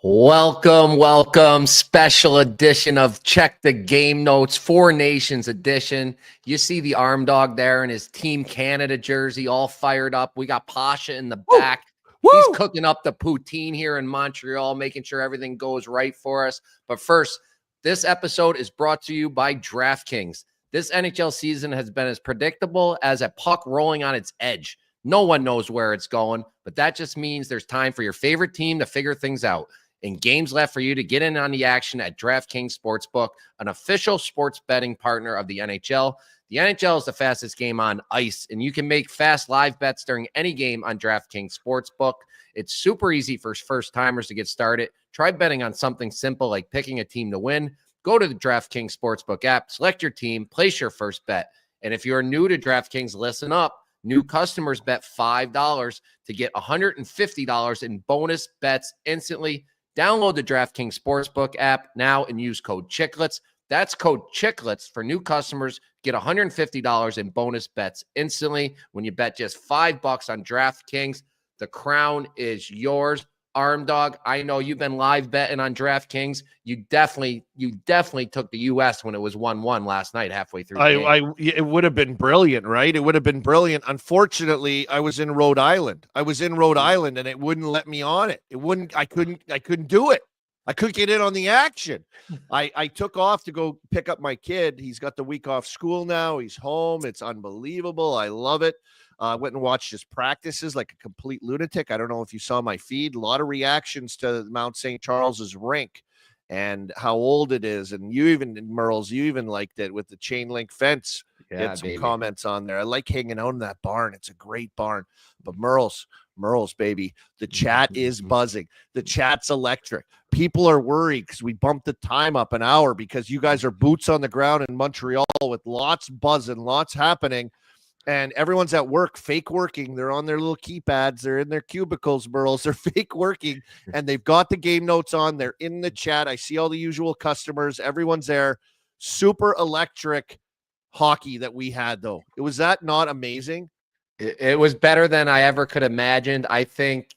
Welcome. Special edition of Check the Game Notes, Four Nations edition. You see the arm dog there in his Team Canada jersey, all fired up. We got Pasha in the back. Woo! He's cooking up the poutine here in Montreal, making sure everything goes right for us. But first, this episode is brought to you by DraftKings. This NHL season has been as predictable as a puck rolling on its edge. No one knows where it's going, but that just means there's time for your favorite team to figure things out. And games left for you to get in on the action at DraftKings Sportsbook, an official sports betting partner of the NHL. The NHL is the fastest game on ice, and you can make fast live bets during any game on DraftKings Sportsbook. It's super easy for first-timers to get started. Try betting on something simple like picking a team to win. Go to the DraftKings Sportsbook app, select your team, place your first bet. And if you're new to DraftKings, listen up. New customers bet $5 to get $150 in bonus bets instantly. Download the DraftKings Sportsbook app now and use code Chicklets. That's code Chicklets for new customers. Get $150 in bonus bets instantly when you bet just $5 on DraftKings. The crown is yours. Arm dog, I know you've been live betting on DraftKings. You definitely took the U.S. when it was 1-1 last night, halfway through the game. It would have been brilliant, right? It would have been brilliant. Unfortunately, I was in Rhode Island. And it wouldn't let me on it. I couldn't do it. I couldn't get in on the action. I took off to go pick up my kid. He's got the week off school now. He's home. It's unbelievable. I love it. Went and watched his practices like a complete lunatic. I don't know if you saw my feed. A lot of reactions to Mount St. Charles's rink and how old it is. And you even, Murls, you even liked it with the chain link fence. Yeah, had some comments on there. I like hanging out in that barn. It's a great barn. But Murls, baby, the chat is buzzing. The chat's electric. People are worried because we bumped the time up an hour because you guys are boots on the ground in Montreal with lots buzzing, lots happening. And everyone's at work, fake working. They're on their little keypads. They're in their cubicles, Murls. They're fake working, and they've got the game notes on. They're in the chat. I see all the usual customers. Everyone's there. Super electric hockey that we had, though. Was that not amazing? It was better than I ever could imagined. I think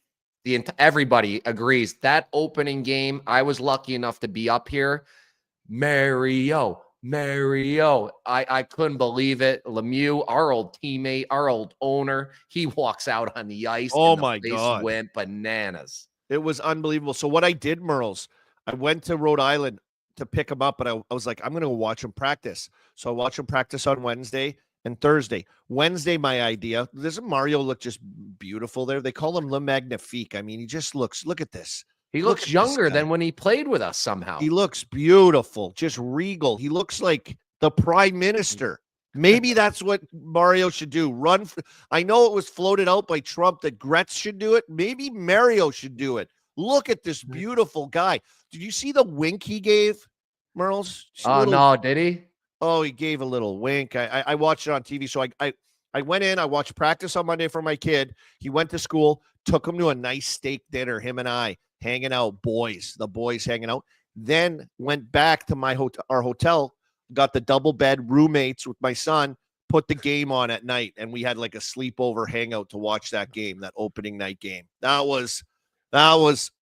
everybody agrees. That opening game, I was lucky enough to be up here. Mario. I couldn't believe it. Lemieux, our old teammate, our old owner, he walks out on the ice. Oh, and my the place God. went bananas. It was unbelievable. So what I did, Murls, I went to Rhode Island to pick him up, but I was like, I'm going to watch him practice. So I watched him practice on Wednesday and Thursday. Wednesday, my idea, doesn't Mario look just beautiful there? They call him Le Magnifique. I mean, he just looks, look at this. He looks younger than when he played with us somehow. He looks beautiful, just regal. He looks like the prime minister. Maybe that's what Mario should do. I know it was floated out by Trump that Gretz should do it. Maybe Mario should do it. Look at this beautiful guy. Did you see the wink he gave, Murls? No, did he? Oh, he gave a little wink. I watched it on TV. So I went in. I watched practice on Monday for my kid. He went to school, took him to a nice steak dinner, him and I. Hanging out, the boys hanging out. Then went back to our hotel, got the double bed roommates with my son, put the game on at night, and we had like a sleepover hangout to watch that game, that opening night game. That was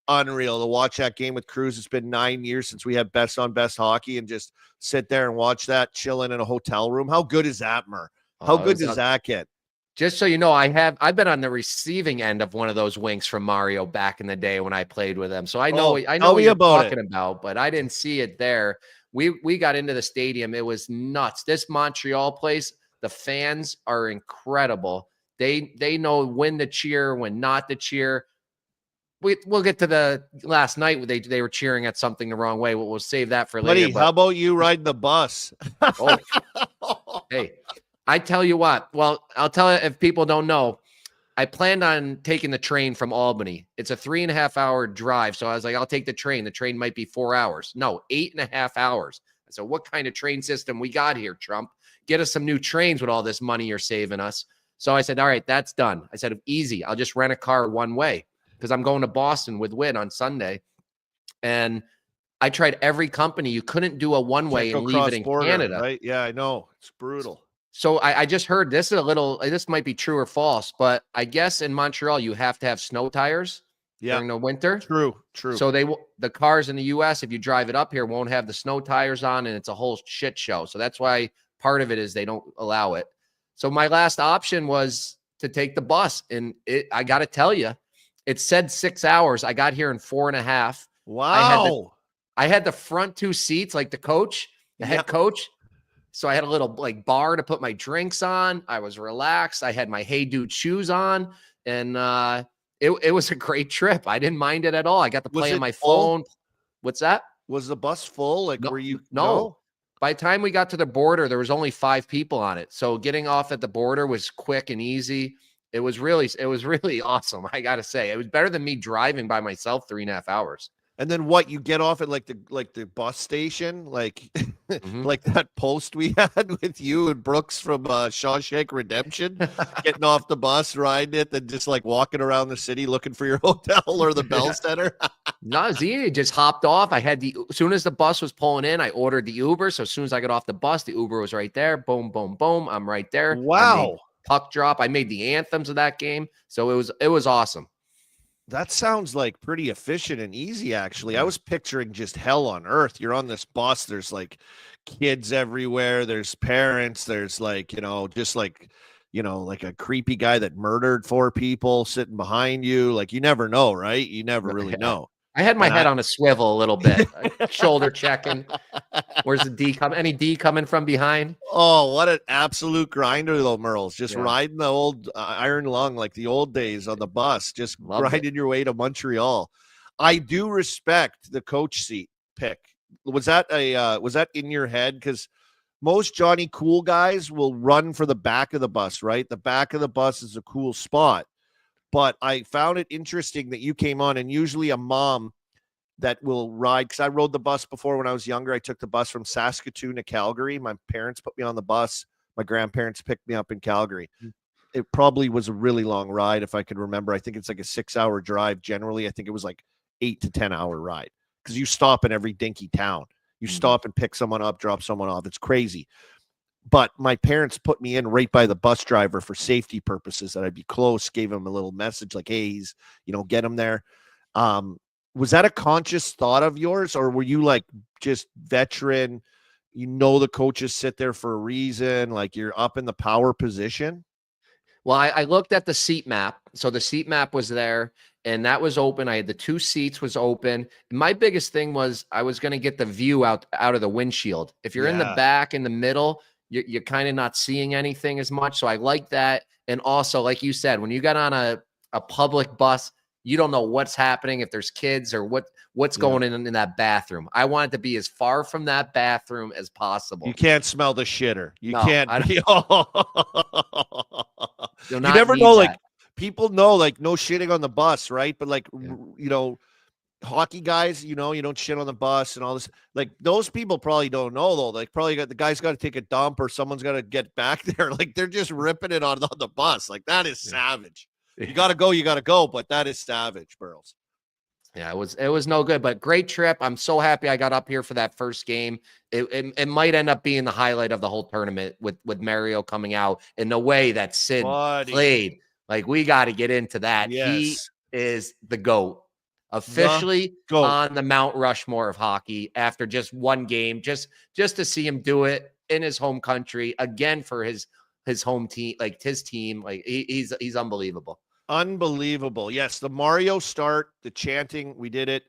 unreal to watch that game with Cruz. It's been 9 years since we had best on best hockey, and just sit there and watch that chilling in a hotel room. How good is that, Mur? How good does that get? Just so you know, I've been on the receiving end of one of those winks from Mario back in the day when I played with him. So I know what you're talking about, but I didn't see it there. We got into the stadium. It was nuts. This Montreal place, the fans are incredible. They know when to cheer, when not to cheer. We'll get to the last night where they were cheering at something the wrong way. We'll save that for later. Buddy, how about you riding the bus? Hey. I tell you what, well, I'll tell you if people don't know, I planned on taking the train from Albany. It's a 3.5-hour drive. So I was like, I'll take the train. The train might be 4 hours. No, 8.5 hours. I said, what kind of train system we got here, Trump? Get us some new trains with all this money you're saving us. So I said, all right, that's done. I said, easy. I'll just rent a car one way because I'm going to Boston with Win on Sunday. And I tried every company. You couldn't do a one-way and leave it in Canada. Right? Yeah, I know. It's brutal. So I just heard this might be true or false, but I guess in Montreal, you have to have snow tires. during the winter. True. So the cars in the US, if you drive it up here, won't have the snow tires on, and it's a whole shit show. So that's why part of it is they don't allow it. So my last option was to take the bus, and I got to tell you, it said 6 hours. I got here in 4.5. Wow. I had the front two seats, like the coach, the head coach. So I had a little like bar to put my drinks on. I was relaxed. I had my Hey Dude shoes on, and it was a great trip. I didn't mind it at all. I got to play on my phone. What's that? Was the bus full? Like, no, were you? No. By the time we got to the border, there was only 5 people on it. So getting off at the border was quick and easy. It was really awesome. I got to say, it was better than me driving by myself 3.5 hours. And then what? You get off at like the bus station, like like that post we had with you and Brooks from Shawshank Redemption, getting off the bus, riding it, then just like walking around the city looking for your hotel or the Bell Center. No, Z just hopped off. I had as soon as the bus was pulling in, I ordered the Uber. So as soon as I got off the bus, the Uber was right there. Boom, boom, boom. I'm right there. Wow. Puck drop. I made the anthems of that game. So it was awesome. That sounds like pretty efficient and easy, actually. I was picturing just hell on earth. You're on this bus. There's like kids everywhere. There's parents. There's like, just like, like a creepy guy that murdered 4 people sitting behind you. Like, you never know, right? You never really know. I had my head on a swivel a little bit, shoulder checking. Where's the D coming? Any D coming from behind? Oh, what an absolute grinder, though, Murls. Just riding the old iron lung like the old days on the bus, just riding your way to Montreal. I do respect the coach seat pick. Was that in your head? Because most Johnny Cool guys will run for the back of the bus, right? The back of the bus is a cool spot. But I found it interesting that you came on, and usually a mom that will ride, because I rode the bus before when I was younger. I took the bus from Saskatoon to Calgary. My parents put me on the bus. My grandparents picked me up in Calgary. It probably was a really long ride, if I could remember. I think it's like a 6-hour drive. Generally, I think it was like 8 to 10 hour ride, because you stop in every dinky town. You stop and pick someone up, drop someone off. It's crazy. But my parents put me in right by the bus driver for safety purposes, that I'd be close, gave him a little message like, hey, he's, get him there. Was that a conscious thought of yours, or were you like just veteran? The coaches sit there for a reason, like you're up in the power position? Well, I looked at the seat map. So the seat map was there, and that was open. I had the 2 seats was open. My biggest thing was I was going to get the view out of the windshield. If you're in the back, in the middle, you're kind of not seeing anything as much. So I like that. And also, like you said, when you got on a public bus, you don't know what's happening, if there's kids or what's going in that bathroom. I want it to be as far from that bathroom as possible. You can't smell the shitter. You can't. You never know. Like, people know, like, no shitting on the bus, right? But like, hockey guys, you don't shit on the bus and all this. Like, those people probably don't know, though. Like, probably the guy's got to take a dump, or someone's got to get back there. Like, they're just ripping it on the bus. Like, that is savage. You got to go, but that is savage, Murls. Yeah, it was no good, but great trip. I'm so happy I got up here for that first game. It might end up being the highlight of the whole tournament with Mario coming out in the way that Sid played. Like, we got to get into that. Yes. He is the GOAT. Officially on the Mount Rushmore of hockey after just one game, just to see him do it in his home country again for his home team, like his team. Like, he's unbelievable. Unbelievable. Yes, the Mario start, the chanting, we did it.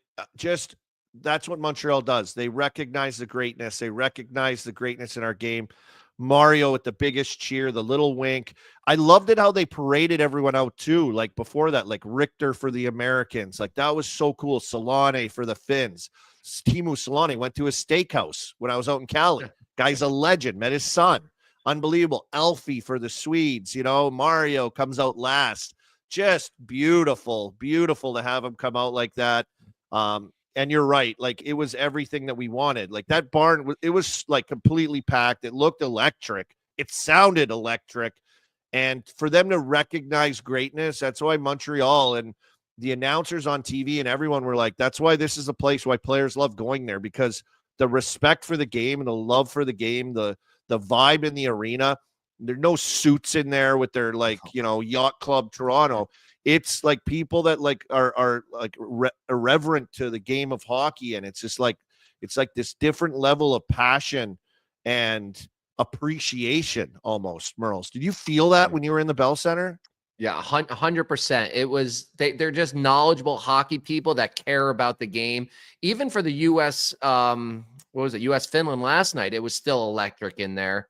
That's what Montreal does. They recognize the greatness. They recognize the greatness in our game. Mario with the biggest cheer, the little wink. I loved it how they paraded everyone out too. Like, before that, like Richter for the Americans. Like, that was so cool. Solane for the Finns. Teemu Solane went to a steakhouse when I was out in Cali. Guy's a legend. Met his son. Unbelievable. Elfie for the Swedes. Mario comes out last. Just beautiful to have him come out like that. And you're right. Like, it was everything that we wanted. Like, that barn, it was like completely packed. It looked electric. It sounded electric. And for them to recognize greatness, that's why Montreal and the announcers on TV and everyone were like, that's why this is a place why players love going there, because the respect for the game and the love for the game, the vibe in the arena. There's no suits in there with their yacht club Toronto. it's like people that like are like irreverent to the game of hockey, and it's just like it's like this different level of passion and appreciation almost. Murls, did you feel that when you were in the Bell Center? Yeah, 100%. It was they're just knowledgeable hockey people that care about the game. Even for the US what was it? US Finland last night, it was still electric in there.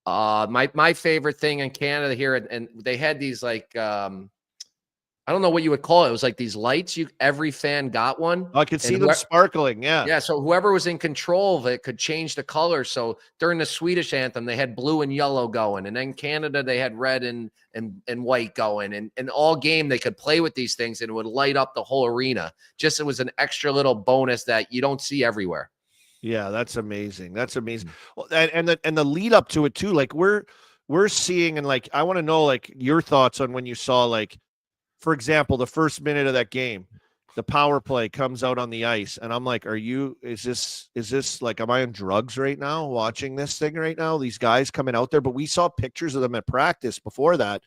My favorite thing in Canada here, and they had these like I don't know what you would call it. It was like these lights. Every fan got one. I could see And them sparkling. Yeah. yeah, so whoever was in control of it could change the color. So during the Swedish anthem, they had blue and yellow going, and then Canada they had red and white going, and all game they could play with these things and it would light up the whole arena. Just it was an extra little bonus that you don't see everywhere. Yeah, that's amazing. That's amazing. Well, and the lead up to it too. Like we're seeing, and like I want to know like your thoughts on when you saw, like, for example, the first minute of that game, the power play comes out on the ice, and I'm like, is this like, am I on drugs right now watching this thing right now? These guys coming out there, but we saw pictures of them at practice before that.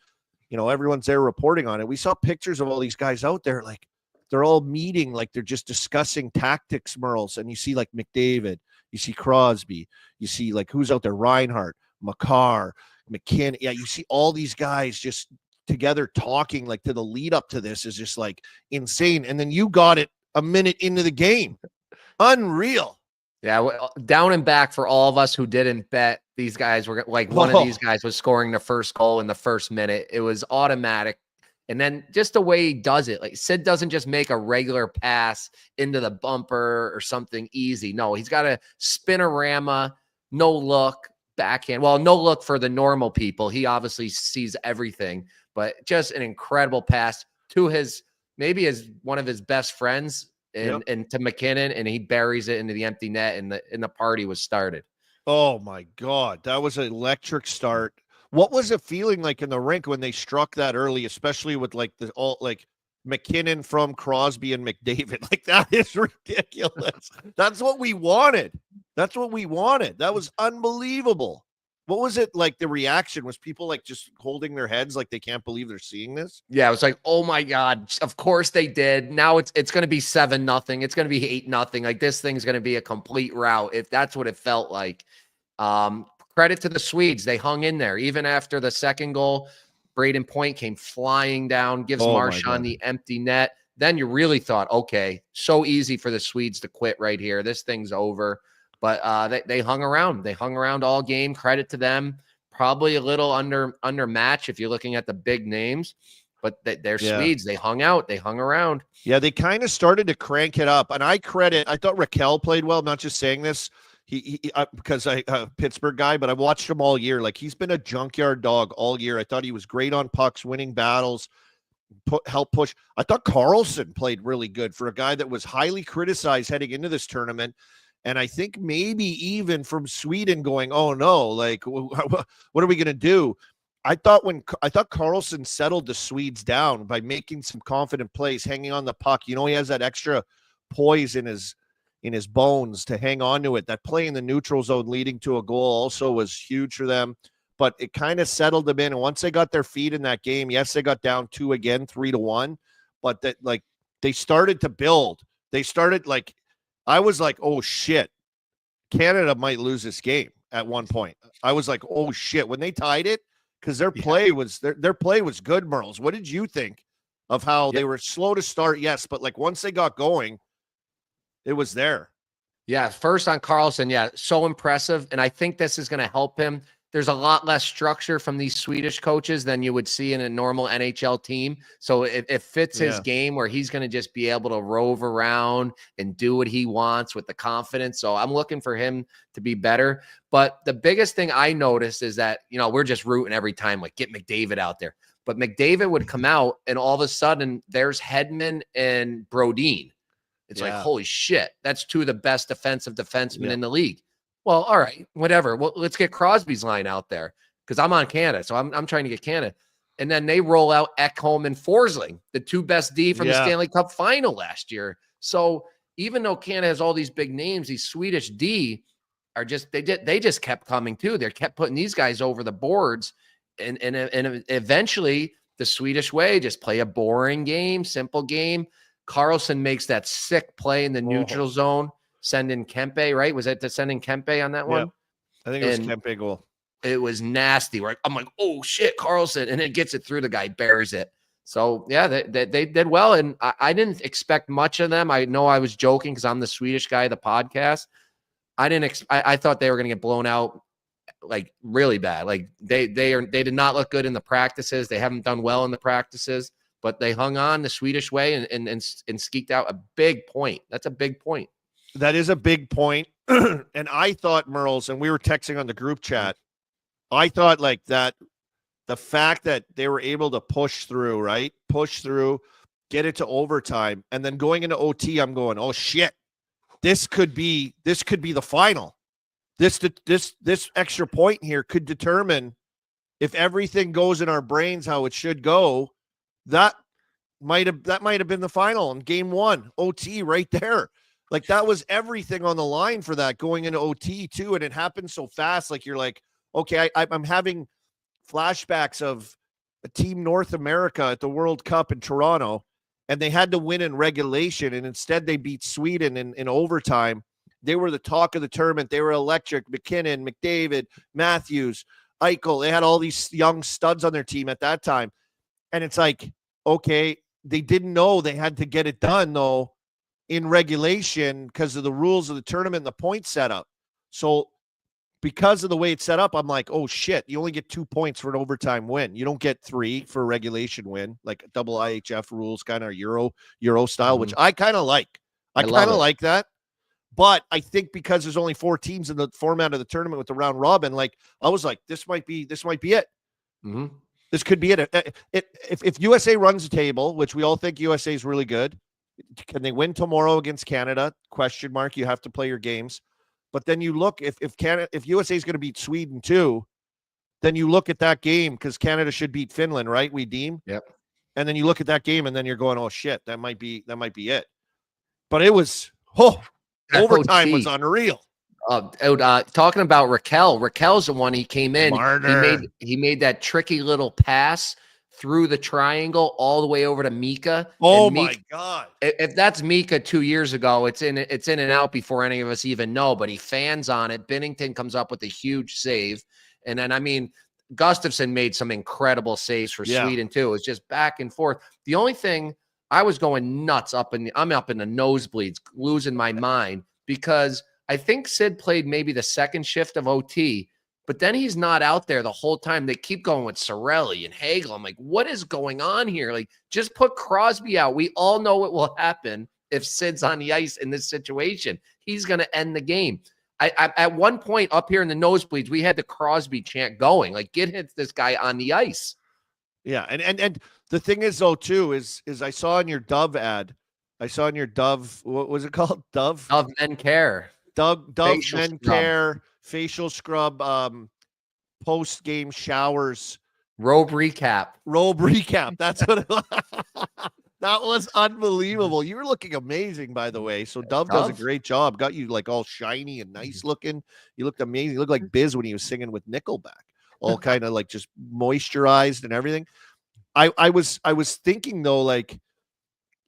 You know, everyone's there reporting on it. We saw pictures of all these guys out there, like they're all meeting, like they're just discussing tactics, Murls. And you see like McDavid, you see Crosby, you see like who's out there, Reinhart, Makar, McKinnon. Yeah, you see all these guys just together talking, like to the lead up to this is just like insane. And then you got it a minute into the game. Unreal. Yeah, down and back for all of us who didn't bet these guys were like one of these guys was scoring the first goal in the first minute. It was automatic. And then just the way he does it, like Sid doesn't just make a regular pass into the bumper or something easy. No, he's got a spinorama, no look, backhand. Well, no look for the normal people. He obviously sees everything, but just an incredible pass to maybe one of his best friends and to McKinnon, and he buries it into the empty net, and the party was started. Oh my God, that was an electric start. What was it feeling like in the rink when they struck that early, especially with like like McKinnon from Crosby and McDavid? Like that is ridiculous. That's what we wanted. That's what we wanted. That was unbelievable. What was it like? The reaction was people like just holding their heads like they can't believe they're seeing this. Yeah, it was like, oh my God, of course they did. Now it's going to be 7-0. It's going to be 8-0. Like this thing's going to be a complete rout. If that's what it felt like. Credit to the Swedes. They hung in there. Even after the second goal, Braden Point came flying down, gives Marchand the empty net. Then you really thought, okay, so easy for the Swedes to quit right here. This thing's over. But they hung around. They hung around all game. Credit to them. Probably a little under match if you're looking at the big names. But they're Swedes. They hung out. They hung around. Yeah, they kind of started to crank it up. And I thought Raquel played well. I'm not just saying this. Because Pittsburgh guy, but I've watched him all year. Like he's been a junkyard dog all year. I thought he was great on pucks, winning battles, help push. I thought Carlson played really good for a guy that was highly criticized heading into this tournament. And I think maybe even from Sweden going, oh no, like what are we going to do? I thought Carlson settled the Swedes down by making some confident plays, hanging on the puck. You know, he has that extra poise in his bones to hang on to it. That play in the neutral zone leading to a goal also was huge for them, but it kind of settled them in. And once they got their feet in that game, yes, they got down 2 again, 3-1, but that like they started to build. They started like, I was like, oh shit, Canada might lose this game at one point. I was like, oh shit, when they tied it, because their play was their play was good, Murls. What did you think of how they were slow to start? Yes, but like once they got going, it was there. Yeah, first on Carlson, so impressive. And I think this is going to help him. There's a lot less structure from these Swedish coaches than you would see in a normal NHL team. So it fits his game where he's going to just be able to rove around and do what he wants with the confidence. So I'm looking for him to be better. But the biggest thing I noticed is that, you know, we're just rooting every time, like get McDavid out there. But McDavid would come out and all of a sudden there's Hedman and Brodin. It's like, holy shit, that's two of the best defensive defensemen in the league. Well, all right, whatever. Well, let's get Crosby's line out there because I'm on Canada, so I'm trying to get Canada. And then they roll out Ekholm and Forsling, the two best D from the Stanley Cup final last year. So even though Canada has all these big names, these Swedish D are just they just kept coming too. They kept putting these guys over the boards, and eventually the Swedish way, just play a boring game, simple game. Carlson makes that sick play in the neutral zone, send in Kempe, right? Was it to send in Kempe on that one? I think it was Kempe goal. It was nasty, right? I'm like, oh shit, Carlson, and it gets it through. The guy bears it. So yeah, they did well, and I didn't expect much of them. I know I was joking because I'm the Swedish guy of the podcast. I thought they were going to get blown out like really bad. Like they did not look good in the practices. They haven't done well in the practices, but they hung on the Swedish way and skeeked out a big point. That's a big point. That is a big point. And I thought, Murls, and we were texting on the group chat, I thought like that the fact that they were able to push through, right? Push through, get it to overtime, and then going into OT, I'm going, oh shit, this could be the final. This extra point here could determine if everything goes in our brains how it should go. That might have been the final in game 1, OT right there. Like that was everything on the line for that going into OT too, and it happened so fast. Like you're like, okay, I'm having flashbacks of a Team North America at the World Cup in Toronto, and they had to win in regulation, and instead they beat Sweden in overtime. They were the talk of the tournament. They were electric. McKinnon, McDavid, Matthews, Eichel. They had all these young studs on their team at that time. And it's like, okay, they didn't know they had to get it done, though, in regulation because of the rules of the tournament and the point setup. So because of the way it's set up, I'm like, oh, shit, you only get 2 points for an overtime win. You don't get 3 for a regulation win, like double IHF rules, kind of Euro style, which I kind of like. I kind of like that. But I think because there's only 4 teams in the format of the tournament with the round robin, like I was like, this might be it. Mm-hmm. This could be it. If USA runs the table, which we all think USA is really good, can they win tomorrow against Canada? Question mark. You have to play your games. But then you look, if USA is going to beat Sweden too, then you look at that game because Canada should beat Finland, right? We deem. Yep. And then you look at that game and then you're going, oh shit, that might be it. But it was overtime was unreal. Talking about Raquel's the one he came in. Marner. He made that tricky little pass through the triangle all the way over to Mika. Oh Mika, my God. If that's Mika 2 years ago, it's in and out before any of us even know, but he fans on it. Binnington comes up with a huge save. And then, I mean, Gustafsson made some incredible saves for Sweden too. It was just back and forth. The only thing, I was going nuts I'm up in the nosebleeds, losing my mind because I think Sid played maybe the second shift of OT, but then he's not out there the whole time. They keep going with Cirelli and Hagel. I'm like, what is going on here? Like, just put Crosby out. We all know what will happen if Sid's on the ice in this situation. He's going to end the game. I at one point up here in the nosebleeds, we had the Crosby chant going. Like, get this guy on the ice. Yeah, and the thing is though too is I saw in your Dove ad, what was it called? Dove Men Care. Dove Men Care facial scrub post game showers robe recap. That's what it was. That was unbelievable. You were looking amazing, by the way. So Dove does a great job. Got you like all shiny and nice looking. You looked amazing. You looked like Biz when he was singing with Nickelback. All kind of like just moisturized and everything. I was thinking though, like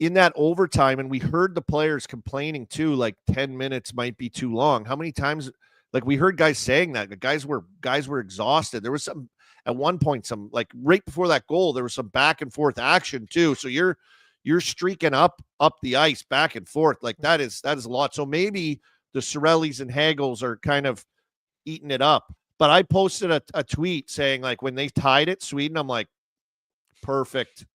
in that overtime, and we heard the players complaining too, like 10 minutes might be too long. How many times, like we heard guys saying that the guys were exhausted. There was some at one point, some like right before that goal, there was some back and forth action too. So you're streaking up the ice back and forth. Like that is a lot. So maybe the Cirellis and Hagels are kind of eating it up. But I posted a tweet saying, like, when they tied it, Sweden, I'm like, perfect.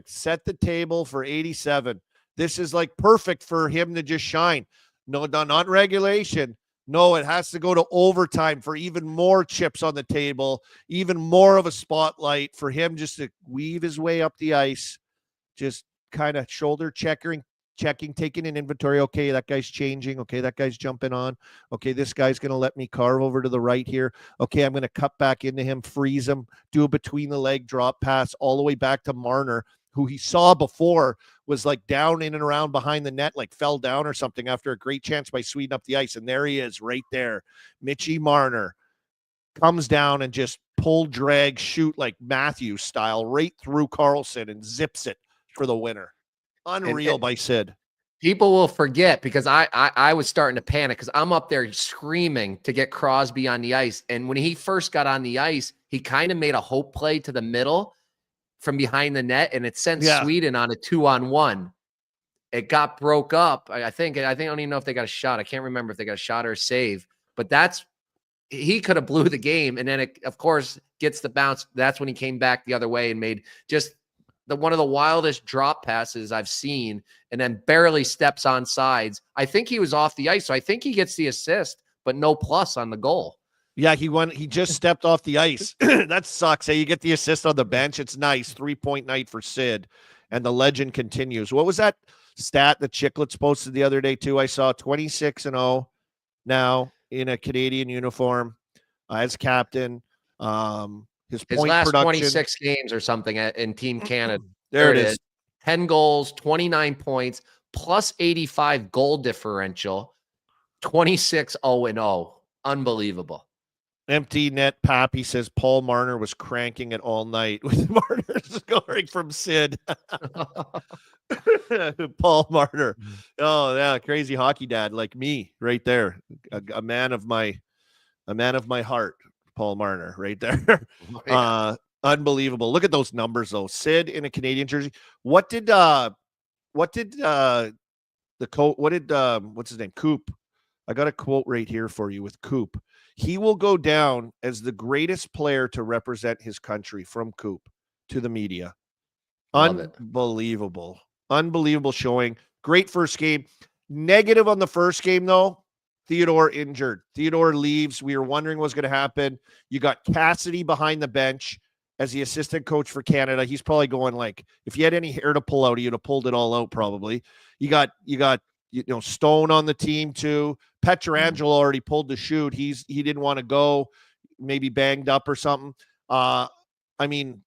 Set the table for 87. This is like perfect for him to just shine. No, not regulation. No, it has to go to overtime for even more chips on the table, even more of a spotlight for him just to weave his way up the ice, just kind of shoulder checking, taking an inventory. Okay, that guy's changing. Okay, that guy's jumping on. Okay, this guy's going to let me carve over to the right here. Okay, I'm going to cut back into him, freeze him, do a between the leg drop pass all the way back to Marner, who he saw before was like down in and around behind the net, like fell down or something after a great chance by Sweden up the ice. And there he is right there. Mitchie Marner comes down and just pull, drag, shoot like Matthews style right through Carlson and zips it for the winner. Unreal by Sid. People will forget because I was starting to panic because I'm up there screaming to get Crosby on the ice. And when he first got on the ice, he kind of made a hope play to the middle from behind the net, and it sent Sweden on a 2-on-1. It got broke up. I think I don't even know if they got a shot. I can't remember if they got a shot or a save, but he could have blew the game. And then it, of course, gets the bounce. That's when he came back the other way and made just one of the wildest drop passes I've seen, and then barely steps on sides. I think he was off the ice, so I think he gets the assist, but no plus on the goal. Yeah, he just stepped off the ice. That sucks. Hey, you get the assist on the bench. It's nice. 3-point night for Sid, and the legend continues. What was that stat that Chicklets posted the other day too? I saw 26-0 now in a Canadian uniform as captain. His last production, 26 games or something in Team Canada. There it is. 10 goals, 29 points, plus 85 goal differential, 26-0-0. Unbelievable. Empty net Pappy says Paul Marner was cranking it all night with Marner scoring from Sid. Paul Marner. Oh, yeah, crazy hockey dad like me right there. A man of my heart. Paul Marner right there. Unbelievable. Look at those numbers though. Sid in a Canadian jersey. What's his name? Coop. I got a quote right here for you with Coop. He will go down as the greatest player to represent his country from Coop to the media. Unbelievable. Unbelievable showing. Great first game. Negative on the first game though. Theodore injured. Theodore leaves. We were wondering what's going to happen. You got Cassidy behind the bench as the assistant coach for Canada. He's probably going like, if you had any hair to pull out, you'd have pulled it all out probably. You got Stone on the team too. Pietrangelo already pulled the shoot. He didn't want to go, maybe banged up or something. I mean,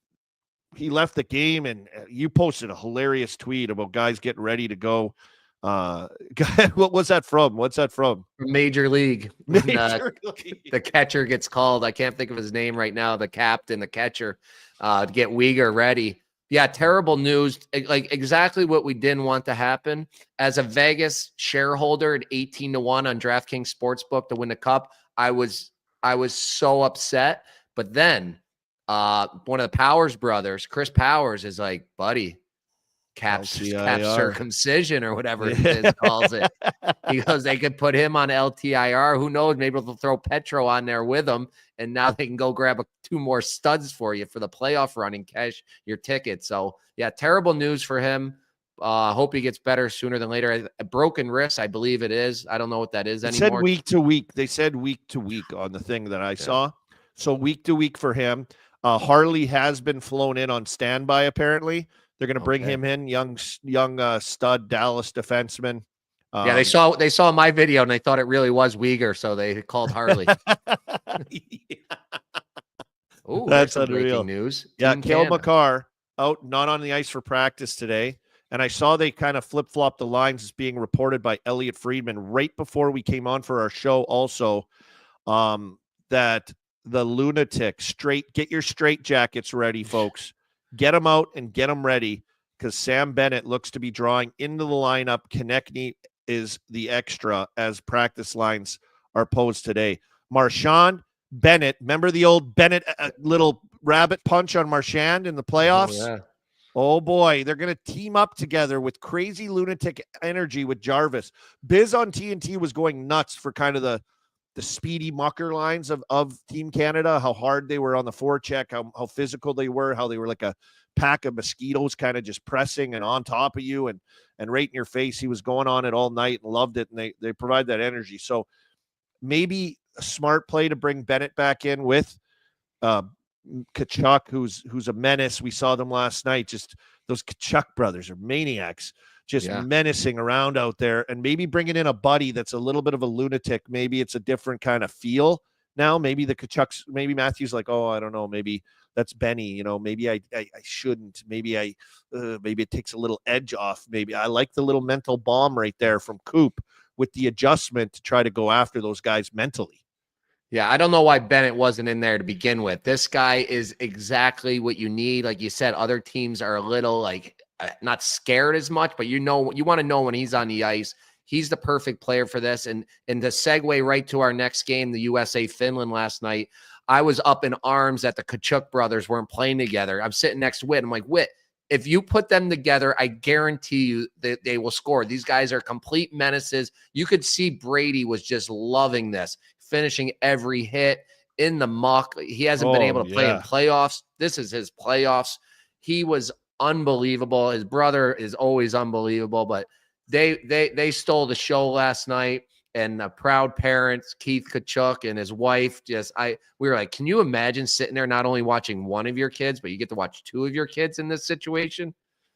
he left the game, and you posted a hilarious tweet about guys getting ready to go. What was that from? What's that from? Major League. The catcher gets called. I can't think of his name right now. The captain, the catcher, to get Uyghur ready. Yeah, terrible news. Like exactly what we didn't want to happen. As a Vegas shareholder at 18-1 on DraftKings Sportsbook to win the cup, I was so upset. But then one of the Powers brothers, Chris Powers, is like, buddy, cap circumcision or whatever it is, calls it. He goes, they could put him on LTIR. Who knows? Maybe they'll throw Petro on there with him, and now they can go grab 2 more studs for you for the playoff run and cash your ticket. So, yeah, terrible news for him. Hope he gets better sooner than later. A broken wrist, I believe it is. I don't know what that is anymore. Said week to week. They said week to week on the thing that I saw. So week to week for him. Harley has been flown in on standby, apparently. They're going to bring him in, young stud Dallas defenseman. Yeah, they saw my video and they thought it really was Uyghur, so they called Harley. Oh, that's unreal news. Yeah, Cale Makar out, not on the ice for practice today. And I saw they kind of flip-flopped the lines as being reported by Elliot Friedman right before we came on for our show also, that the lunatic get your straight jackets ready, folks. Get them out and get them ready because Sam Bennett looks to be drawing into the lineup. Konechny is the extra as practice lines are posed today. Marchand, Bennett, remember the old Bennett little rabbit punch on Marchand in the playoffs? Oh, yeah. Oh boy, they're going to team up together with crazy lunatic energy with Jarvis. Biz on TNT was going nuts for kind of the speedy mucker lines of Team Canada, how hard they were on the forecheck, how physical they were, how they were like a pack of mosquitoes kind of just pressing and on top of you and right in your face. He was going on it all night and loved it, and they provide that energy. So maybe a smart play to bring Bennett back in with Tkachuk, who's a menace. We saw them last night. Just those Tkachuk brothers are maniacs. Just menacing around out there, and maybe bringing in a buddy that's a little bit of a lunatic. Maybe it's a different kind of feel now. Maybe the Tkachuks, maybe Matthew's like, oh, I don't know, maybe that's Benny. Maybe I shouldn't. Maybe it takes a little edge off. Maybe I like the little mental bomb right there from Coop with the adjustment to try to go after those guys mentally. Yeah, I don't know why Bennett wasn't in there to begin with. This guy is exactly what you need. Like you said, other teams are a little like not scared as much, but you want to know when he's on the ice. He's the perfect player for this. And to segue right to our next game, the USA Finland last night, I was up in arms that the Tkachuk brothers weren't playing together. I'm sitting next to Whit. I'm like, Whit, if you put them together, I guarantee you that they will score. These guys are complete menaces. You could see Brady was just loving this, finishing every hit in the muck. He hasn't been Oh, able to play in yeah. playoffs. This is his playoffs. He was unbelievable. His brother is always unbelievable, but they stole the show last night. And the proud parents, Keith Tkachuk and his wife, we were like, can you imagine sitting there not only watching one of your kids, but you get to watch two of your kids in this situation?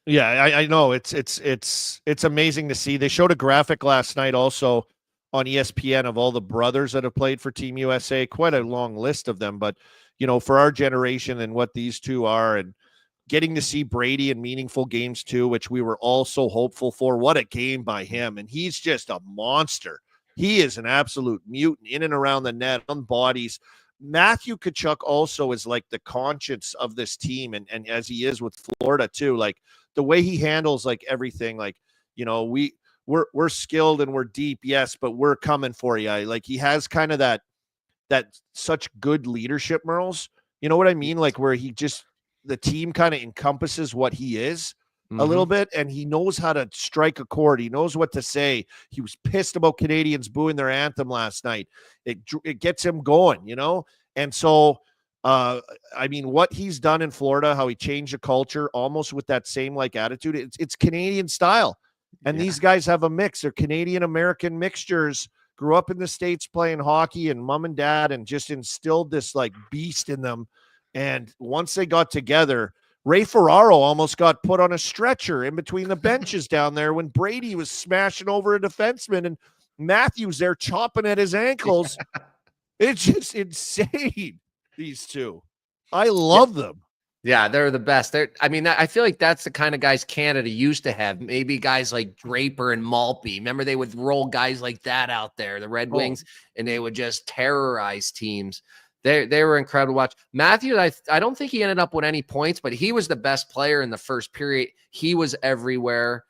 Yeah, I know it's amazing to see. They showed a graphic last night also on ESPN of all the brothers that have played for Team USA. Quite a long list of them, but for our generation and what these two are, and getting to see Brady in meaningful games too, which we were all so hopeful for. What a game by him, and he's just a monster. He is an absolute mutant in and around the net, on bodies. Matthew Tkachuk also is like the conscience of this team, and as he is with Florida too, like the way he handles like everything, like we're skilled and we're deep, yes, but we're coming for you. Like he has kind of that such good leadership, Murls. You know what I mean? Like where the team kind of encompasses what he is a little bit, and he knows how to strike a chord. He knows what to say. He was pissed about Canadians booing their anthem last night. It gets him going, And so, I mean, what he's done in Florida, how he changed the culture almost with that same like attitude, it's Canadian style. And these guys have a mix. They're Canadian-American mixtures, grew up in the States playing hockey, and mom and dad, and just instilled this like beast in them. And once they got together, Ray Ferraro almost got put on a stretcher in between the benches down there when Brady was smashing over a defenseman and Matthews there chopping at his ankles. It's just insane, these two. I love them. Yeah, they're the best. I feel like that's the kind of guys Canada used to have. Maybe guys like Draper and Maltby. Remember, they would roll guys like that out there, the Red Wings, and they would just terrorize teams. They were incredible to watch. Matthews, I don't think he ended up with any points, but he was the best player in the first period. He was everywhere.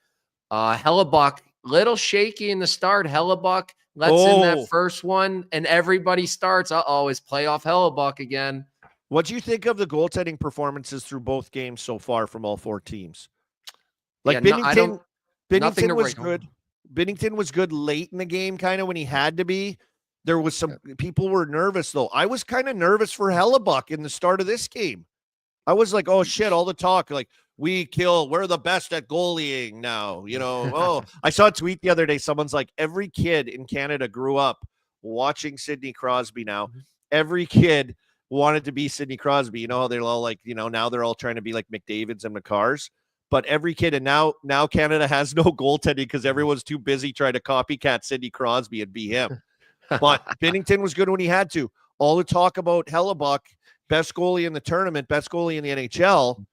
Hellebuck, little shaky in the start. Hellebuck lets in that first one, and everybody starts. It's playoff Hellebuck again. What do you think of the goaltending performances through both games so far from all four teams? Like Binnington was good. Binnington was good late in the game, kind of when he had to be. There was some people were nervous, though. I was kind of nervous for Hellebuck in the start of this game. I was like, oh, shit, all the talk. Like, we're the best at goalieing now. I saw a tweet the other day. Someone's like, every kid in Canada grew up watching Sidney Crosby now. Every kid wanted to be Sidney Crosby. They're all like, now they're all trying to be like McDavids and McCarrs. But every kid, and now Canada has no goaltending because everyone's too busy trying to copycat Sidney Crosby and be him. But Binnington was good when he had to. All the talk about Hellebuck, best goalie in the tournament, best goalie in the NHL,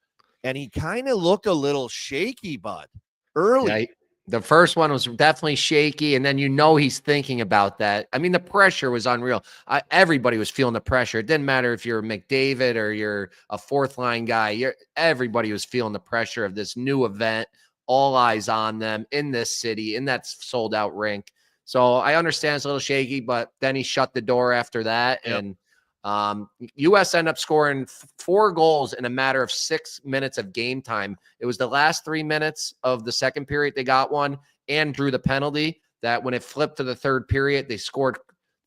and he kind of looked a little shaky, bud, early. Yeah, the first one was definitely shaky, and then he's thinking about that. I mean, the pressure was unreal. Everybody was feeling the pressure. It didn't matter if you're McDavid or you're a fourth-line guy. Everybody was feeling the pressure of this new event, all eyes on them in this city, in that sold-out rink. So I understand it's a little shaky, but then he shut the door after that. Yep. And U.S. ended up scoring 4 goals in a matter of 6 minutes of game time. It was the last 3 minutes of the second period they got one and drew the penalty that when it flipped to the third period, they scored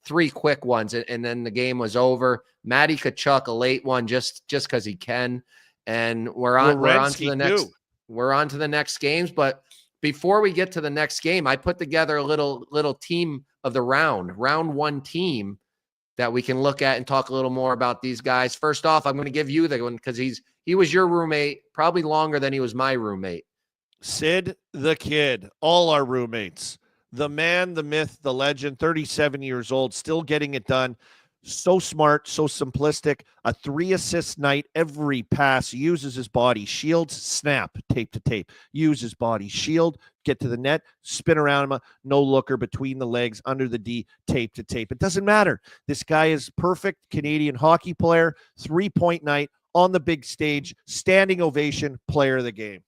3 quick ones, and then the game was over. Matty Tkachuk, a late one just because he can. And we're on to the next games, but before we get to the next game, I put together a little team of the round 1 team that we can look at and talk a little more about these guys. First off, I'm going to give you the one because he was your roommate probably longer than he was my roommate. Sid the Kid, all our roommates. The man, the myth, the legend, 37 years old, still getting it done. So smart, so simplistic. A 3-assist night. Every pass uses his body. Shields, snap, tape to tape. Use his body. Shield, get to the net, spin around him. No looker between the legs, under the D, tape to tape. It doesn't matter. This guy is perfect Canadian hockey player. 3-point night on the big stage. Standing ovation, player of the game.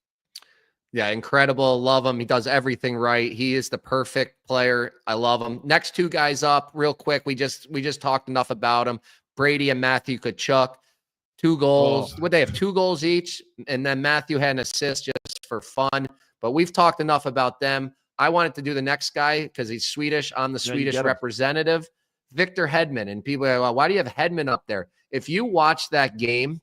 Yeah, incredible. Love him. He does everything right. He is the perfect player. I love him. Next two guys up real quick. We just talked enough about him. Brady and Matthew Tkachuk, 2 goals. Would they have 2 goals each? And then Matthew had an assist just for fun. But we've talked enough about them. I wanted to do the next guy because he's Swedish. I'm the Swedish representative, Victor Hedman. And people are like, well, why do you have Hedman up there? If you watch that game,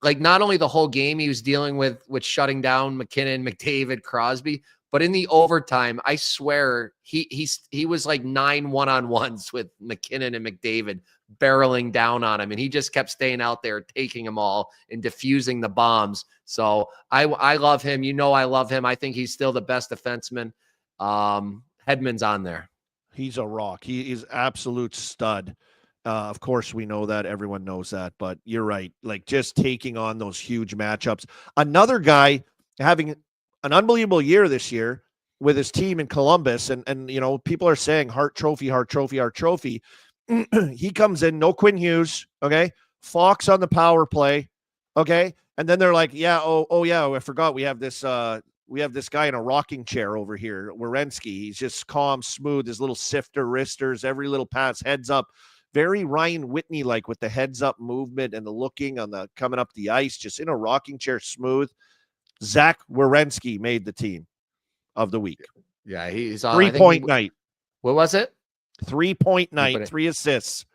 like not only the whole game he was dealing with shutting down McKinnon, McDavid, Crosby, but in the overtime, I swear he was like 9 one-on-ones with McKinnon and McDavid barreling down on him, and he just kept staying out there, taking them all and diffusing the bombs. So I love him. You know I love him. I think he's still the best defenseman. Hedman's on there. He's a rock. He is absolute stud. Of course, we know that. Everyone knows that. But you're right. Like, just taking on those huge matchups. Another guy having an unbelievable year this year with his team in Columbus. And you know, people are saying Hart Trophy, Hart Trophy, Hart Trophy. He comes in, no Quinn Hughes. Okay. Fox on the power play. Okay. And then they're like, yeah, oh yeah, I forgot we have this guy in a rocking chair over here, Werenski. He's just calm, smooth, his little sifter wristers, every little pass, heads up. Very Ryan Whitney-like with the heads-up movement and the looking on the coming up the ice, just in a rocking chair, smooth. Zach Werenski made the team of the week. Yeah, he's on 3-point night. What was it? 3-point night, 3 assists.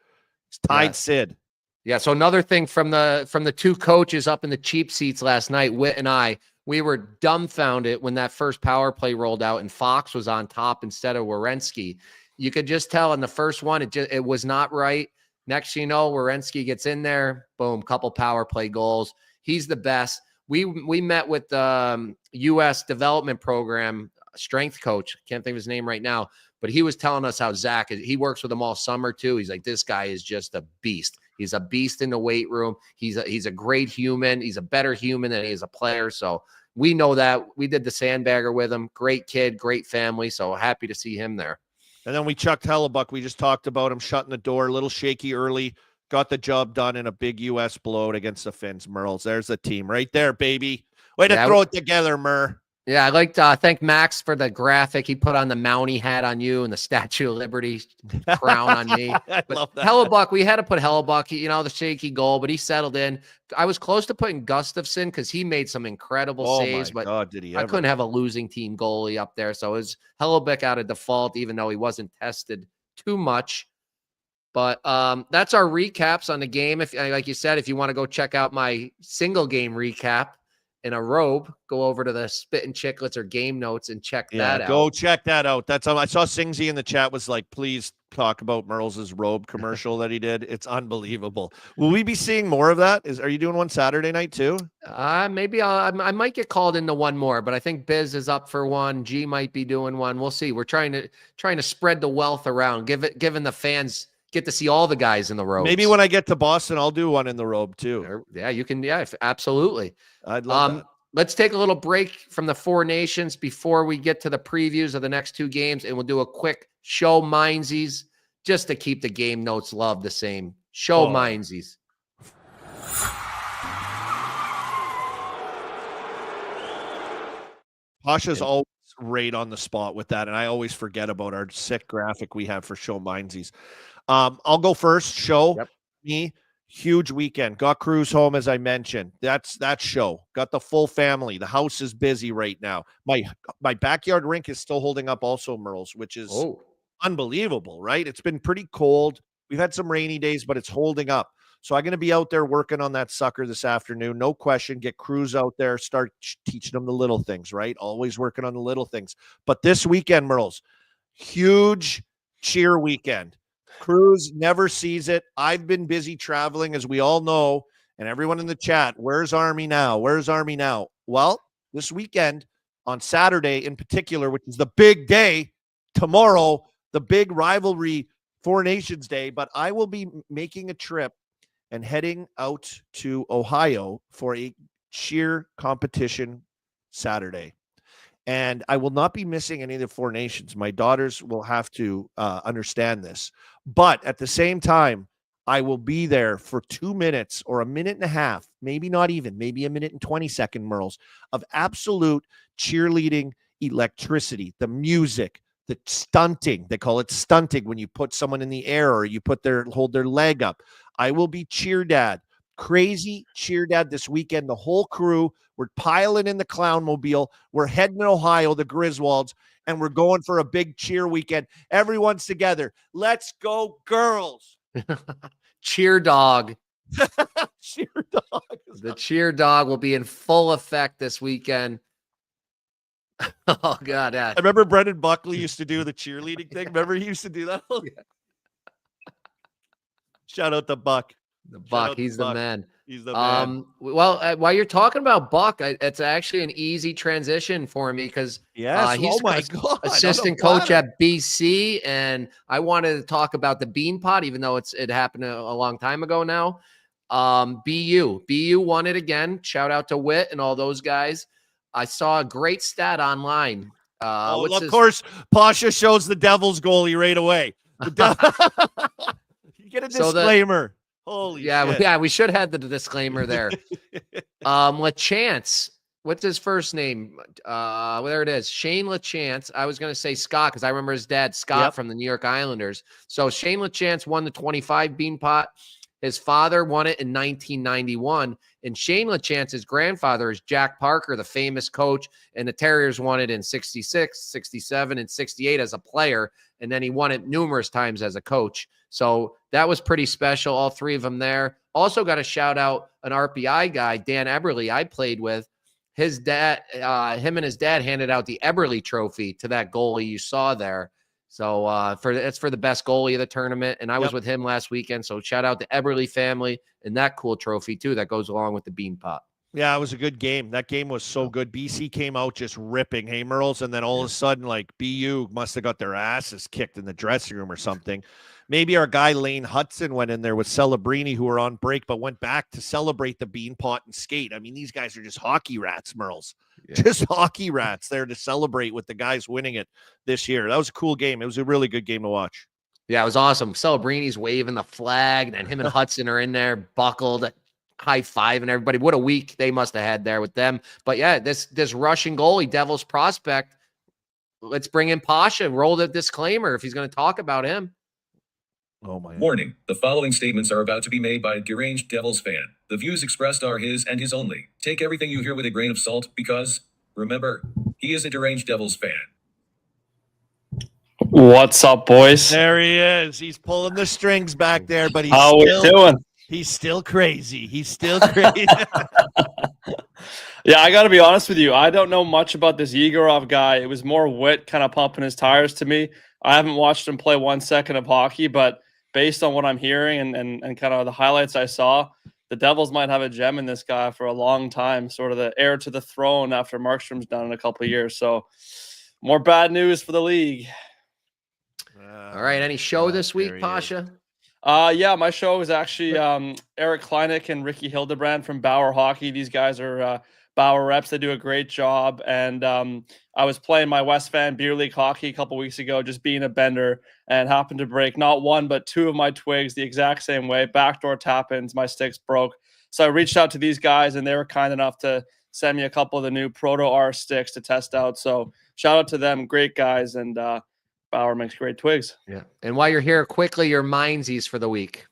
He's tied Sid. Yeah, so another thing from the 2 coaches up in the cheap seats last night, Whit and I, we were dumbfounded when that first power play rolled out and Fox was on top instead of Werenski. You could just tell in the first one, it was not right. Next, you know, Werenski gets in there, boom, couple power play goals. He's the best. We met with the U.S. development program strength coach. Can't think of his name right now, but he was telling us how Zach is. He works with them all summer too. He's like, this guy is just a beast. He's a beast in the weight room. He's a great human. He's a better human than he is a player. So we know that. We did the sandbagger with him. Great kid, great family. So happy to see him there. And then we chucked Hellebuck. We just talked about him shutting the door, a little shaky early, got the job done in a big U.S. blowout against the Finns. Murls, there's the team right there, baby. Way to throw it together, Mur. Yeah, I'd like to thank Max for the graphic. He put on the Mountie hat on you and the Statue of Liberty crown on me. I love that. Hellebuck, we had to put Hellebuck, you know, the shaky goal, but he settled in. I was close to putting Gustafsson because he made some incredible saves, but God, did he ever. I couldn't have a losing team goalie up there. So it was Hellebuck out of default, even though he wasn't tested too much. But that's our recaps on the game. If, like you said, if you want to go check out my single game recap in a robe, go over to the Spit and Chicklets or Game Notes and check that out. Go check that out. That's I saw Singsy in the chat was like, please talk about Murls' robe commercial that he did. It's unbelievable. Will we be seeing more of that? Are you doing one Saturday night too? Maybe I might get called into one more, but I think Biz is up for one. G might be doing one. We'll see. We're trying to spread the wealth around, giving the fans get to see all the guys in the robes. Maybe when I get to Boston, I'll do one in the robe too. Yeah, you can. Yeah, absolutely. I'd love that. Let's take a little break from the Four Nations before we get to the previews of the next 2 games, and we'll do a quick show Minzees just to keep the Game Notes love the same. Show Minzees. Pasha's always right on the spot with that, and I always forget about our sick graphic we have for show Minzees. I'll go first. Show me. Huge weekend. Got Cruz home, as I mentioned. That's that show. Got the full family. The house is busy right now. My backyard rink is still holding up also, Murls, which is unbelievable, right? It's been pretty cold. We've had some rainy days, but it's holding up. So I'm going to be out there working on that sucker this afternoon. No question. Get Cruz out there. Start teaching them the little things, right? Always working on the little things. But this weekend, Murls, huge cheer weekend. Cruz never sees it. I've been busy traveling, as we all know, and everyone in the chat, where's Army now? Where's Army now? Well, this weekend, on Saturday in particular, which is the big day, tomorrow, the big rivalry Four Nations Day, but I will be making a trip and heading out to Ohio for a cheer competition Saturday. And I will not be missing any of the Four Nations. My daughters will have to understand this. But at the same time, I will be there for 2 minutes or a minute and a half, maybe not even, maybe a minute and 20-second, Murls, of absolute cheerleading electricity, the music, the stunting. They call it stunting when you put someone in the air or you hold their leg up. I will be cheer dad. Crazy cheer dad this weekend. The whole crew, we're piling in the clown mobile. We're heading to Ohio, the Griswolds, and we're going for a big cheer weekend. Everyone's together. Let's go, girls. Cheer dog. Cheer dog. The cheer dog will be in full effect this weekend. Oh, God. I remember Brendan Buckley used to do the cheerleading thing. Remember he used to do that? Yeah. Shout out to Buck. The Buck. He's the man. He's the man. Well, while you're talking about Buck, it's actually an easy transition for me because he's assistant coach at BC, and I wanted to talk about the Bean Pot, even though it happened a long time ago now. BU won it again. Shout out to Witt and all those guys. I saw a great stat online. Of course, Pasha shows the Devils goalie right away. You get a disclaimer. Holy shit. Yeah, we should have the disclaimer there. LaChance, what's his first name? There it is. Shane LaChance. I was going to say Scott because I remember his dad, Scott, from the New York Islanders. So Shane LaChance won the 25 Bean Pot. His father won it in 1991. And Shane LaChance's grandfather is Jack Parker, the famous coach. And the Terriers won it in 66, 67, and 68 as a player. And then he won it numerous times as a coach. So that was pretty special. All three of them there. Also got to shout out an RPI guy, Dan Eberle, I played with. His dad, him and his dad handed out the Eberle trophy to that goalie you saw there. So it's for the best goalie of the tournament. And I was with him last weekend. So shout out to Eberle family and that cool trophy too that goes along with the Bean Pot. Yeah, it was a good game. That game was so good. BC came out just ripping, hey, Murls, and then all of a sudden, like, BU must have got their asses kicked in the dressing room or something. Maybe our guy Lane Hudson went in there with Celebrini, who were on break, but went back to celebrate the Bean Pot and skate. I mean, these guys are just hockey rats, Murls. Yeah. Just hockey rats there to celebrate with the guys winning it this year. That was a cool game. It was a really good game to watch. Yeah, it was awesome. Celebrini's waving the flag, and him and Hudson are in there buckled, high-fiving everybody. What a week they must have had there with them. But yeah, this Russian goalie, Devils prospect, let's bring in Pasha and roll the disclaimer if he's going to talk about him. Oh my! Warning, the following statements are about to be made by a deranged Devils fan. The views expressed are his and his only. Take everything you hear with a grain of salt because, remember, he is a deranged Devils fan. What's up, boys? There he is. He's pulling the strings back there, but he's still crazy. He's still crazy. Yeah, I got to be honest with you. I don't know much about this Yegorov guy. It was more Witt kind of pumping his tires to me. I haven't watched him play 1 second of hockey, but based on what I'm hearing and kind of the highlights I saw, the Devils might have a gem in this guy for a long time, sort of the heir to the throne after Markstrom's done in a couple of years. So more bad news for the league. All right. Any show this week, Pasha? Yeah, my show is actually Eric Kleinick and Ricky Hildebrand from Bauer Hockey. These guys are Bauer reps. They do a great job. And I was playing my West Van Beer League hockey a couple weeks ago, just being a bender, and happened to break not one, but two of my twigs the exact same way. Backdoor tap-ins, my sticks broke. So I reached out to these guys, and they were kind enough to send me a couple of the new Proto R sticks to test out. So shout out to them. Great guys. And Bauer makes great twigs. Yeah. And while you're here, quickly, your Minzees for the week.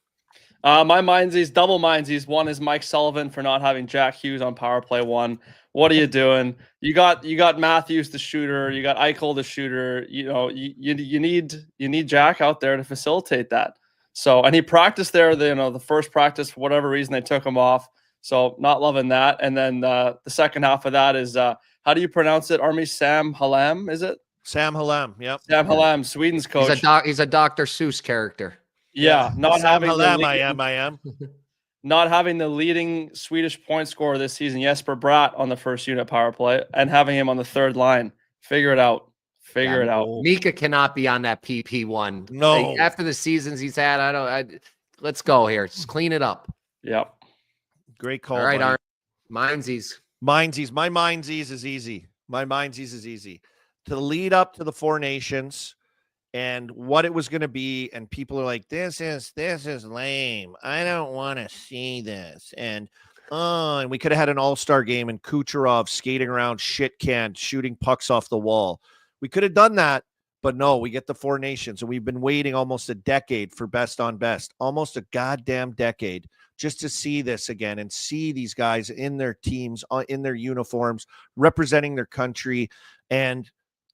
My Minzees, double Minzees. One is Mike Sullivan for not having Jack Hughes on power play one. What are you doing? You got Matthews the shooter. You got Eichel the shooter. You know, you need Jack out there to facilitate that. So, and he practiced there. The first practice, for whatever reason, they took him off. So not loving that. And then the second half of that is how do you pronounce it? Army Sam Hallam, is it? Sam Hallam, yep. Sam Hallam, Sweden's coach. He's a Dr. Seuss character. Yeah, not Sam having Hallam, I am. Not having the leading Swedish point scorer this season, Jesper Bratt, on the first unit power play, and having him on the third line. Figure it out. Figure it out. Mika cannot be on that PP one. No. Like, after the seasons he's had, let's go here. Just clean it up. Yep. Great call. All right, buddy. Minzees. Minzees. My Minzees is easy. My Minzees is easy. To lead up to the Four Nations and what it was going to be, and people are like, this is lame. I don't want to see this. And we could have had an all-star game and Kucherov skating around shit can, shooting pucks off the wall. We could have done that, but no, we get the Four Nations, and we've been waiting almost a decade for best on best, almost a goddamn decade, just to see this again and see these guys in their teams, in their uniforms, representing their country. And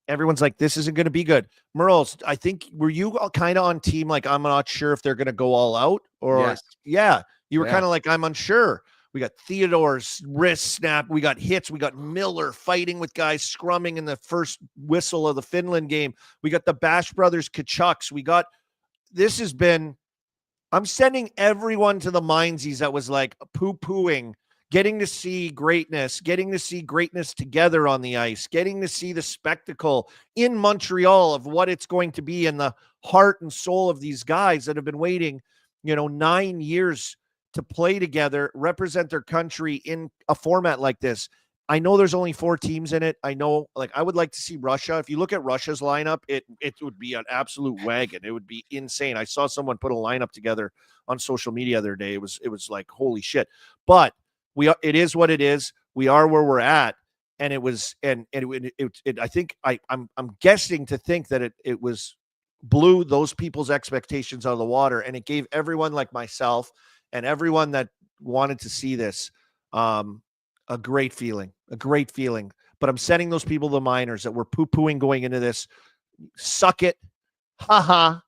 everyone's like, this isn't going to be good. Murls, I think, were you kind of on team like, I'm not sure if they're going to go all out? Or, Yes. yeah, you were Yeah. kind of like, I'm unsure. We got Theodore's wrist snap. We got hits. We got Miller fighting with guys scrumming in the first whistle of the Finland game. We got the Bash Brothers Tkachuks. This has been, I'm sending everyone to the Minzees that was like poo-pooing, getting to see greatness together on the ice, getting to see the spectacle in Montreal of what it's going to be in the heart and soul of these guys that have been waiting, 9 years to play together, represent their country in a format like this. I know there's only 4 teams in it. I know, I would like to see Russia. If you look at Russia's lineup, it would be an absolute wagon. It would be insane. I saw someone put a lineup together on social media the other day. It was like, holy shit. But it is what it is. We are where we're at. And it was, I think I'm guessing to think that it was blew those people's expectations out of the water. And it gave everyone like myself and everyone that wanted to see this, a great feeling. But I'm sending those people, the minors that were poo-pooing going into this. Suck it. Ha ha.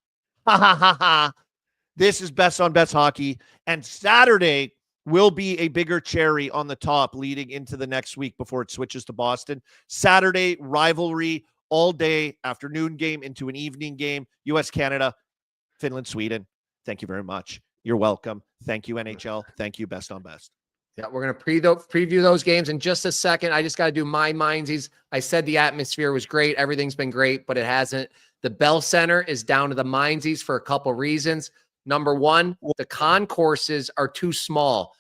Ha ha ha ha. This is best on best hockey. And Saturday will be a bigger cherry on the top leading into the next week before it switches to Boston. Saturday, rivalry all day, afternoon game into an evening game. US, Canada, Finland, Sweden. Thank you very much. You're welcome. Thank you, NHL. Thank you, best on best. Yeah, we're going to preview those games in just a second. I just got to do my Minzees. I said the atmosphere was great. Everything's been great, but it hasn't. The Bell Center is down to the Minzees for a couple reasons. Number one, the concourses are too small.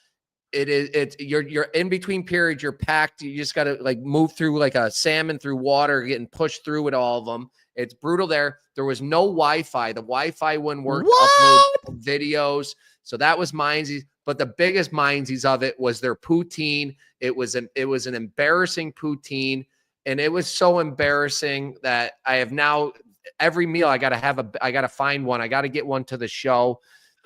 You're in between periods. You're packed. You just got to move through like a salmon through water, getting pushed through with all of them. It's brutal there. There was no Wi-Fi. The Wi-Fi wouldn't work to upload videos. So that was Minzees. But the biggest Minzees of it was their poutine. It was an embarrassing poutine. And it was so embarrassing that I have now every meal I got to find one. I got to get one to the show.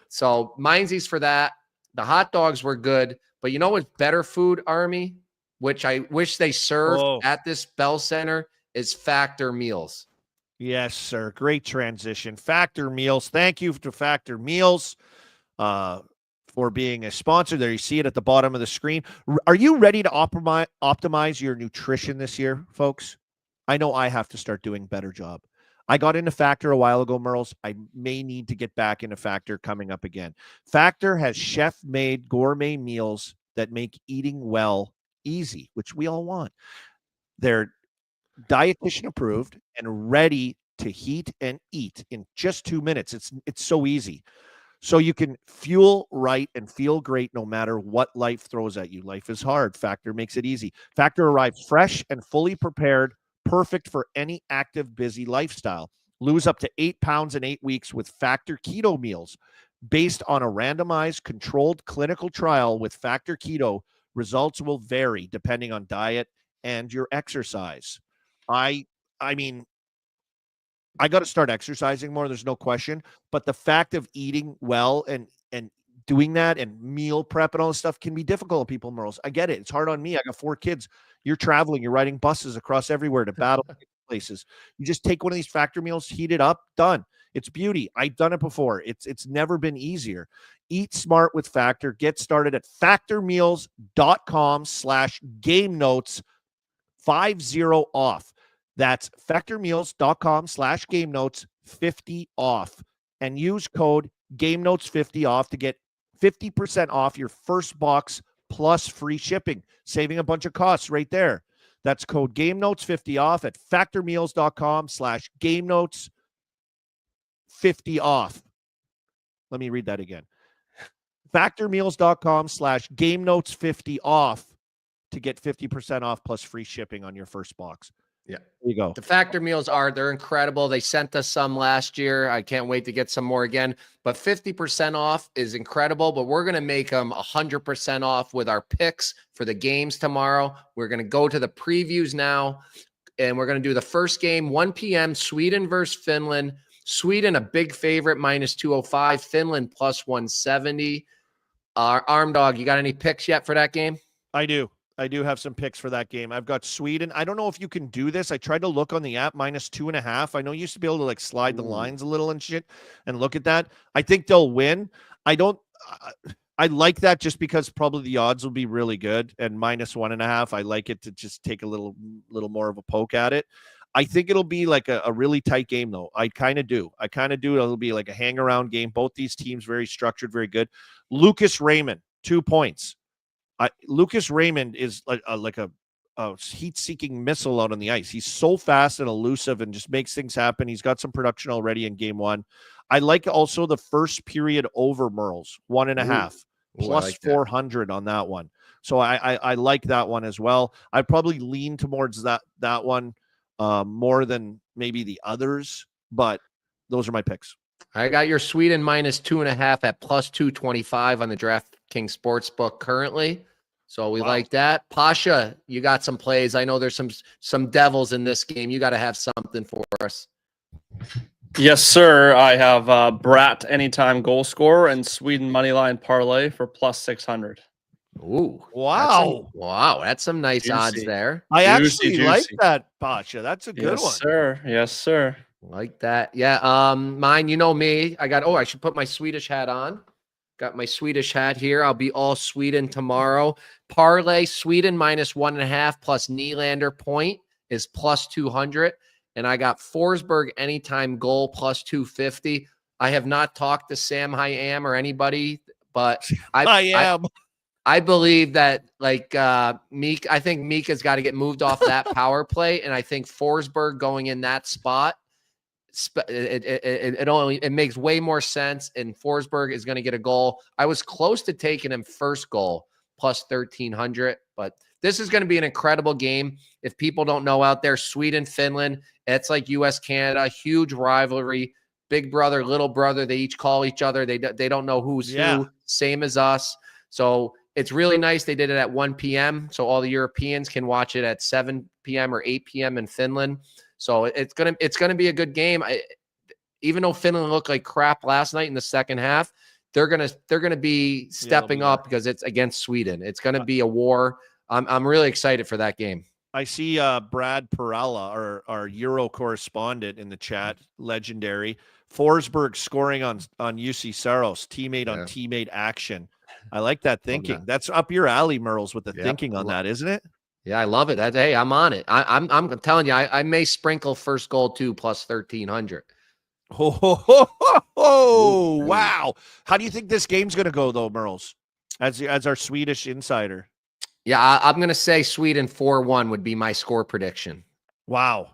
So Minzees for that. The hot dogs were good. But you know what's better food, Army, which I wish they served at this Bell Center, is Factor Meals. Yes, sir. Great transition. Factor Meals. Thank you to Factor Meals for being a sponsor there. You see it at the bottom of the screen. Are you ready to optimize your nutrition this year, folks? I know I have to start doing a better job. I got into Factor a while ago, Murls. I may need to get back into Factor coming up again. Factor has chef-made gourmet meals that make eating well easy, which we all want. They're dietitian approved and ready to heat and eat in just 2 minutes. It's so easy. So you can fuel right and feel great no matter what life throws at you. Life is hard. Factor makes it easy. Factor arrives fresh and fully prepared, perfect for any active, busy lifestyle. Lose up to 8 pounds in 8 weeks with Factor Keto meals. Based on a randomized, controlled clinical trial with Factor Keto, results will vary depending on diet and your exercise. I mean, I got to start exercising more. There's no question. But the fact of eating well and doing that and meal prep and all this stuff can be difficult, people, Murls. I get it. It's hard on me. I got 4 kids. You're traveling. You're riding buses across everywhere to battle places. You just take one of these Factor meals, heat it up, done. It's beauty. I've done it before. It's never been easier. Eat smart with Factor. Get started at factormeals.com/game notes 50 off. That's factormeals.com/game notes 50 off. And use code game notes 50 off to get 50% off your first box plus free shipping, saving a bunch of costs right there. That's code GameNotes50 off at factormeals.com/GameNotes50 off. Let me read that again. Factormeals.com/GameNotes50 off to get 50% off plus free shipping on your first box. Yeah. There you go. The Factor meals they're incredible. They sent us some last year. I can't wait to get some more again. But 50% off is incredible. But we're going to make them 100% off with our picks for the games tomorrow. We're going to go to the previews now. And we're going to do the first game, 1 p.m., Sweden versus Finland. Sweden, a big favorite, -205. Finland, +170. Arm Dog, you got any picks yet for that game? I do have some picks for that game. I've got Sweden. I don't know if you can do this. I tried to look on the app, -2.5. I know you used to be able to like slide the lines a little and shit and look at that. I think they'll win. I like that just because probably the odds will be really good, and -1.5. I like it to just take a little more of a poke at it. I think it'll be like a really tight game, though. I kind of do. It'll be like a hang-around game. Both these teams very structured, very good. Lucas Raymond, 2 points. Lucas Raymond is like a heat-seeking missile out on the ice. He's so fast and elusive and just makes things happen. He's got some production already in game one. I like also the first period over Murls, 1.5, plus like 400 on that one. So I like that one as well. I probably lean towards that one more than maybe the others, but those are my picks. I got your Sweden -2.5 at +225 on the DraftKings Sportsbook currently. So we like that. Pasha, you got some plays. I know there's some devils in this game. You got to have something for us. Yes, sir. I have Bratt anytime goal scorer and Sweden moneyline parlay for +600. Ooh, wow. That's some nice odds there. I actually like that, Pasha. That's a good one. Sir. Yes, sir. Like that. Yeah. Mine, you know me. I should put my Swedish hat on. Got my Swedish hat here. I'll be all Sweden tomorrow. Parlay Sweden -1.5 plus Nylander point is +200. And I got Forsberg anytime goal +250. I have not talked to Sam Hyam or anybody, but I believe that Meek, I think Meek has got to get moved off that power play. And I think Forsberg going in that spot, it makes way more sense, and Forsberg is going to get a goal. I was close to taking him first goal +1,300, but this is going to be an incredible game. If people don't know out there, Sweden, Finland, it's like US, Canada, huge rivalry, big brother, little brother. They each call each other. They don't know who's who, same as us. So it's really nice. They did it at 1 p.m. So all the Europeans can watch it at 7 p.m. or 8 p.m. in Finland. So it's gonna be a good game. Even though Finland looked like crap last night in the second half, they're gonna be stepping up because it's against Sweden. It's gonna be a war. I'm really excited for that game. I see Brad Perella, our Euro correspondent in the chat, legendary. Forsberg scoring on UC Saros, teammate on teammate action. I like that thinking. That's up your alley, Murls, with the thinking on that, isn't it? Yeah, I love it. Hey, I'm on it. I'm telling you, I may sprinkle first goal too +1,300. Oh, wow. How do you think this game's going to go, though, Murls, as our Swedish insider? Yeah, I'm going to say Sweden 4-1 would be my score prediction. Wow.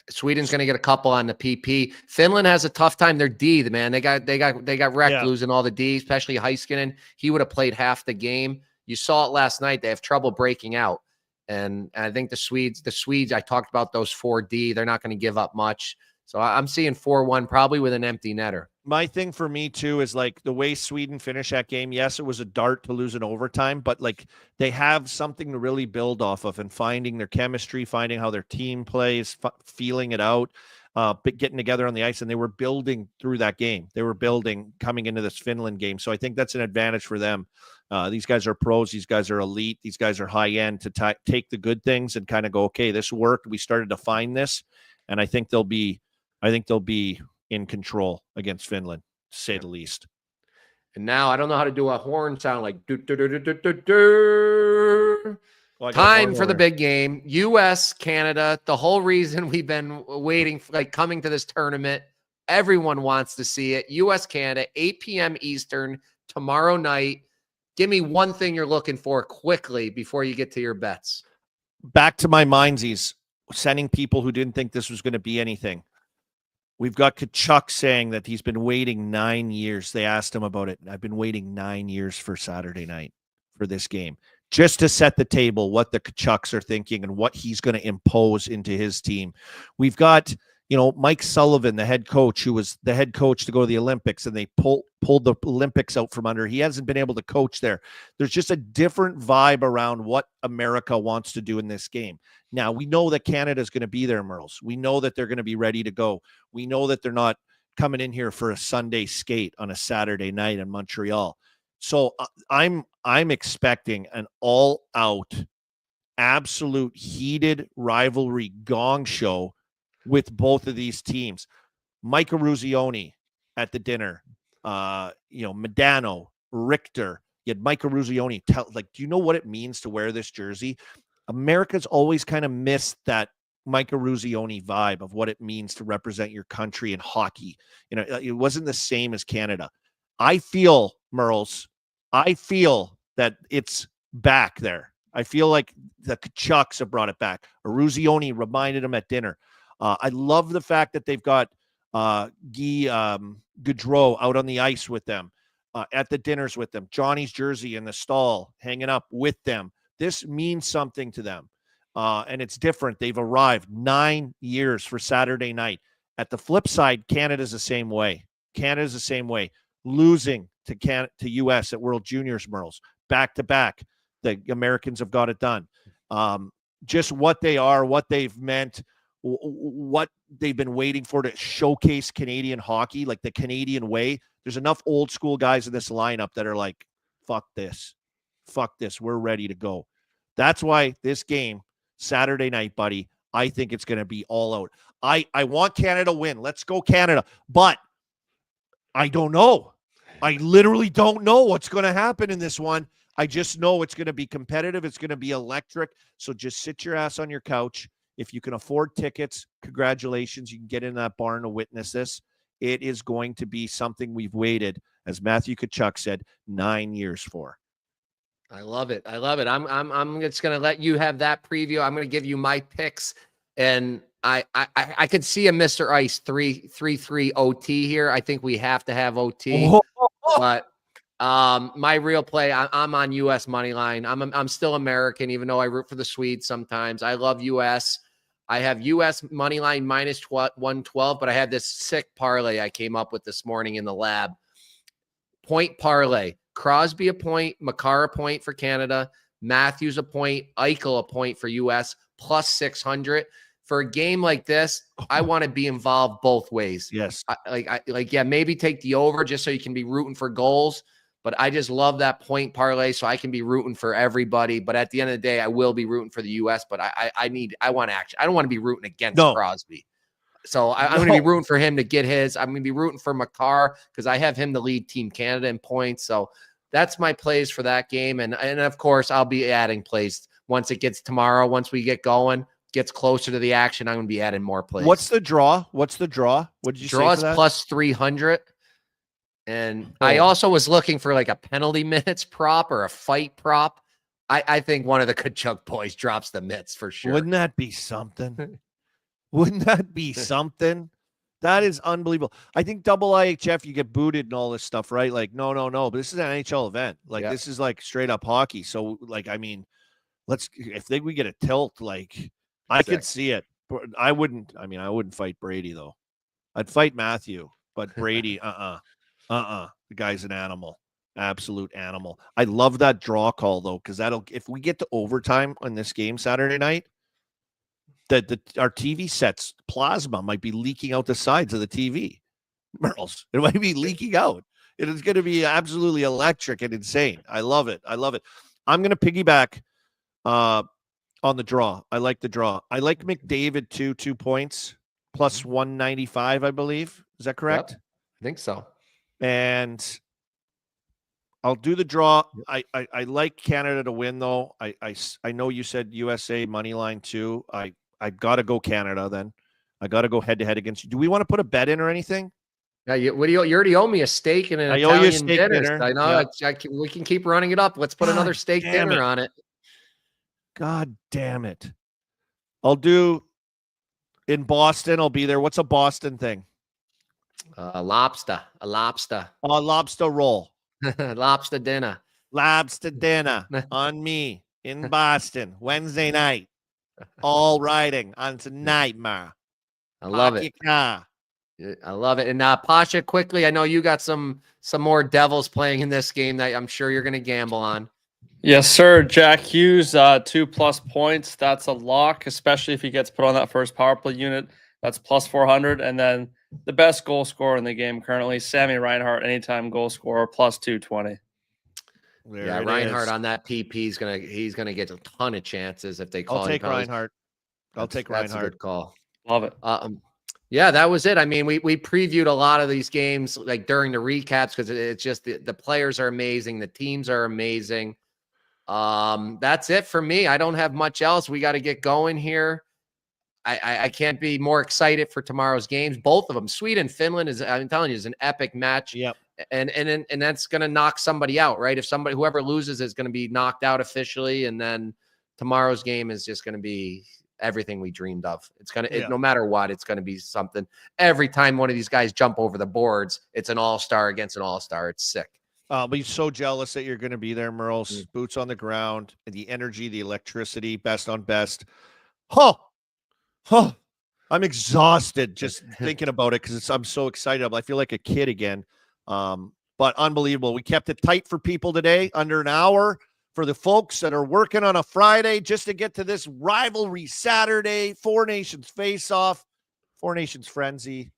Sweden's going to get a couple on the PP. Finland has a tough time. Their D, man, they got wrecked losing all the D, especially Heiskanen. He would have played half the game. You saw it last night. They have trouble breaking out. And I think the Swedes, I talked about those 4D. They're not going to give up much. So I'm seeing 4-1 probably with an empty netter. My thing for me, too, is like the way Sweden finished that game. Yes, it was a dart to lose in overtime, but like they have something to really build off of and finding their chemistry, finding how their team plays, feeling it out, but getting together on the ice. And they were building through that game. They were building coming into this Finland game. So I think that's an advantage for them. These guys are pros. These guys are elite. These guys are high end to take the good things and kind of go, okay, this worked. We started to find this. And I think they'll be in control against Finland, to say the least. And now I don't know how to do a horn sound like do, do, do, do, do, do, do. Time for the big game. US, Canada. The whole reason we've been waiting, coming to this tournament, everyone wants to see it. US, Canada, 8 p.m. Eastern tomorrow night. Give me one thing you're looking for quickly before you get to your bets. back to my Minzees, sending people who didn't think this was going to be anything. We've got Tkachuk saying that he's been waiting 9 years. They asked him about it. I've been waiting 9 years for Saturday night for this game, just to set the table, what the Tkachuks are thinking and what he's going to impose into his team. We've got, Mike Sullivan, the head coach, who was the head coach to go to the Olympics, and they pulled the Olympics out from under. He hasn't been able to coach there. There's just a different vibe around what America wants to do in this game. Now, we know that Canada's going to be there, Murls. We know that they're going to be ready to go. We know that they're not coming in here for a Sunday skate on a Saturday night in Montreal. So I'm expecting an all-out, absolute heated rivalry gong show with both of these teams. Mike Eruzione at the dinner, Medano, Richter. You had Mike Eruzione do you know what it means to wear this jersey? America's always kind of missed that Mike Eruzione vibe of what it means to represent your country in hockey. It wasn't the same as Canada. I feel, Murls, that it's back there. I feel like the Tkachuks have brought it back. Eruzione reminded him at dinner. I love the fact that they've got Guy Gaudreau out on the ice with them, at the dinners with them. Johnny's jersey in the stall, hanging up with them. This means something to them, and it's different. They've arrived 9 years for Saturday night. At the flip side, Canada's the same way. Losing to U.S. at World Juniors, Murls, back to back. The Americans have got it done. Just what they are, what they've meant, what they've been waiting for to showcase Canadian hockey, like the Canadian way. There's enough old school guys in this lineup that are like, fuck this, we're ready to go. That's why this game, Saturday night, buddy, I think it's going to be all out. I want Canada to win. Let's go Canada. But I don't know. I literally don't know what's going to happen in this one. I just know it's going to be competitive. It's going to be electric. So just sit your ass on your couch. If you can afford tickets, congratulations. You can get in that barn to witness this. It is going to be something we've waited, as Matthew Tkachuk said, 9 years for. I love it. I'm just going to let you have that preview. I'm going to give you my picks, and I could see a Mr. Ice 3-3 OT here. I think we have to have OT, but my real play, I'm on U.S. money line. I'm still American, even though I root for the Swedes sometimes. I love U.S. I have U.S. money line minus 112, but I had this sick parlay I came up with this morning in the lab. Point parlay. Crosby a point, Makar a point for Canada, Matthews a point, Eichel a point for U.S. plus 600. For a game like this, I want to be involved both ways. Yes. Maybe take the over just so you can be rooting for goals. But I just love that point parlay, so I can be rooting for everybody. But at the end of the day, I will be rooting for the U.S. But I want action. I don't want to be rooting against Crosby. So I'm going to be rooting for him to get his. I'm going to be rooting for Makar because I have him to lead Team Canada in points. So that's my plays for that game. And of course, I'll be adding plays once it gets tomorrow. Once we get going, gets closer to the action, I'm going to be adding more plays. What's the draw? What did you say? Draw is plus 300. And I also was looking for like a penalty minutes prop or a fight prop. I think one of the Tkachuk boys drops the mitts for sure. Wouldn't that be something? Wouldn't that be something? That is unbelievable. I think double IHF, you get booted and all this stuff, right? Like, no. But this is an NHL event. Like, This is like straight up hockey. So, like, I mean, if we get a tilt, like, I could see it. I wouldn't fight Brady, though. I'd fight Matthew, but Brady, the guy's an animal. Absolute animal. I love that draw call, though, because if we get to overtime on this game Saturday night, our TV sets plasma might be leaking out the sides of the TV. Murls, it might be leaking out. It is going to be absolutely electric and insane. I love it. I'm going to piggyback on the draw. I like the draw. I like McDavid too, 2 points plus 195, I believe. Is that correct? Yep, I think so. And I'll do the draw. I like Canada to win, though. I know you said USA money line too. I got to go Canada then. I got to go head-to-head against you. Do we want to put a bet in or anything? Yeah, you already owe me a steak and an Italian owe you a steak dinner. I know. Yeah. We can keep running it up. Let's put another steak dinner on it. God damn it. I'll do in Boston. I'll be there. What's a Boston thing? A lobster. A lobster roll. Lobster dinner. Lobster dinner on me in Boston Wednesday night. All riding on tonight, ma. I love Park it. your car. I love it. And Pasha, quickly, I know you got some more Devils playing in this game that I'm sure you're going to gamble on. Yes, sir. Jack Hughes, 2+ points. That's a lock, especially if he gets put on that first power play unit. That's plus 400. And then the best goal scorer in the game currently, Sammy Reinhart, anytime goal scorer, plus 220. Yeah, Reinhart on that PP he's gonna get a ton of chances if they call. I'll take Reinhart. That's a good call. Love it. Yeah, that was it. I mean, we previewed a lot of these games like during the recaps because it's just the players are amazing, the teams are amazing. That's it for me. I don't have much else. We got to get going here. I can't be more excited for tomorrow's games. Both of them. Sweden, Finland I'm telling you, is an epic match. Yep. And that's going to knock somebody out, right? If whoever loses is going to be knocked out officially, and then tomorrow's game is just going to be everything we dreamed of. It's going to, no matter what, it's going to be something. Every time one of these guys jump over the boards, it's an all-star against an all-star. It's sick. I'll be so jealous that you're going to be there, Murls. Boots on the ground, the energy, the electricity, best on best. I'm exhausted just thinking about it because I'm so excited. I feel like a kid again. But unbelievable. We kept it tight for people today, under an hour for the folks that are working on a Friday just to get to this rivalry Saturday, Four Nations Faceoff, Four Nations Frenzy,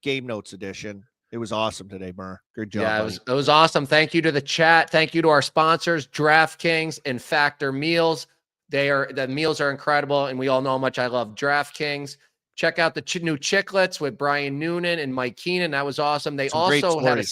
Game Notes edition. It was awesome today, Murr. Good job. Yeah, it was awesome. Thank you to the chat. Thank you to our sponsors, DraftKings and Factor Meals. The meals are incredible, and we all know how much I love DraftKings. Check out the new Chicklets with Brian Noonan and Mike Keenan. That was awesome. They also had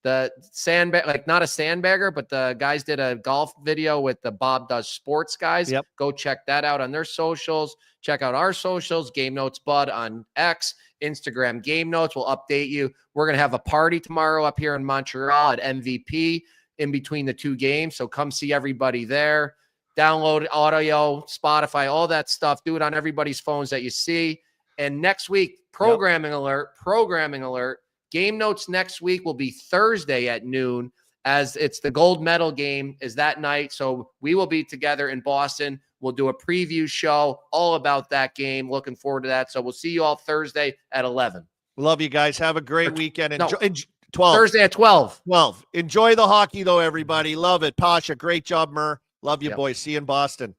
the sandbag, like not a sandbagger, but the guys did a golf video with the Bob Does Sports guys. Yep. Go check that out on their socials. Check out our socials, Game Notes Bud on X, Instagram Game Notes. We'll update you. We're going to have a party tomorrow up here in Montreal at MVP in between the two games. So come see everybody there. Download audio, Spotify, all that stuff. Do it on everybody's phones that you see. And next week, programming alert. Game Notes next week will be Thursday at noon, as it's the gold medal game is that night. So we will be together in Boston. We'll do a preview show all about that game. Looking forward to that. So we'll see you all Thursday at 11. Love you guys. Have a great weekend. 12. Thursday at 12. 12. Enjoy the hockey, though, everybody. Love it. Pasha, great job, Murr. Love you, boys. See you in Boston.